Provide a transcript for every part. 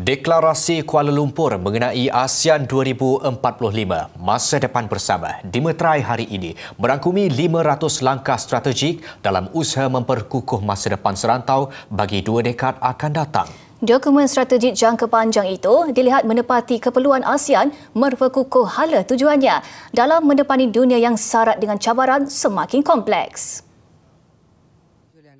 Deklarasi Kuala Lumpur mengenai ASEAN 2045 Masa Depan Bersama dimeterai hari ini merangkumi 500 langkah strategik dalam usaha memperkukuh masa depan serantau bagi 2 dekad akan datang. Dokumen strategik jangka panjang itu dilihat menepati keperluan ASEAN memperkukuh hala tujuannya dalam menepani dunia yang syarat dengan cabaran semakin kompleks.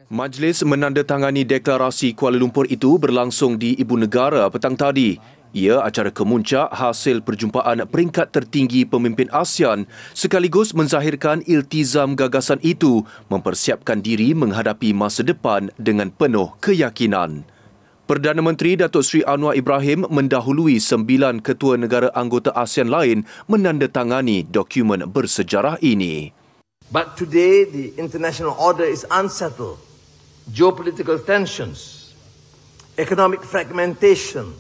Majlis menandatangani deklarasi Kuala Lumpur itu berlangsung di Ibu Negara petang tadi. Ia acara kemuncak hasil perjumpaan peringkat tertinggi pemimpin ASEAN sekaligus menzahirkan iltizam gagasan itu mempersiapkan diri menghadapi masa depan dengan penuh keyakinan. Perdana Menteri Datuk Seri Anwar Ibrahim mendahului 9 ketua negara anggota ASEAN lain menandatangani dokumen bersejarah ini. But today the international order is unsettled. Geopolitical tensions, economic fragmentation,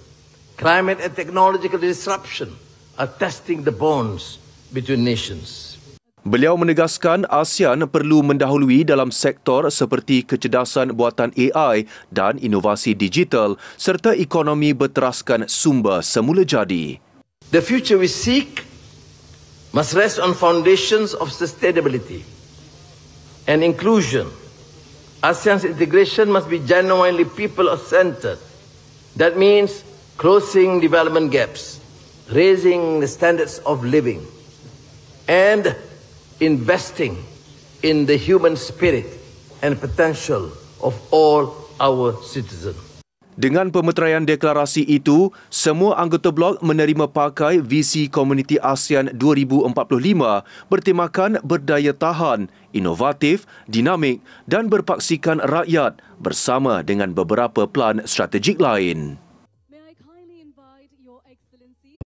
climate and technological disruption are testing the bonds between nations. Beliau menegaskan ASEAN perlu mendahului dalam sektor seperti kecerdasan buatan AI dan inovasi digital serta ekonomi berteraskan sumber semula jadi. The future we seek must rest on foundations of sustainability and inclusion. ASEAN's integration must be genuinely people-centered. That means closing development gaps, raising the standards of living, and investing in the human spirit and potential of all our citizens. Dengan pemeteraian deklarasi itu, semua anggota blok menerima pakai visi Komuniti ASEAN 2045 bertemakan berdaya tahan, inovatif, dinamik dan berpaksikan rakyat bersama dengan beberapa pelan strategik lain. May I kindly invite Your Excellency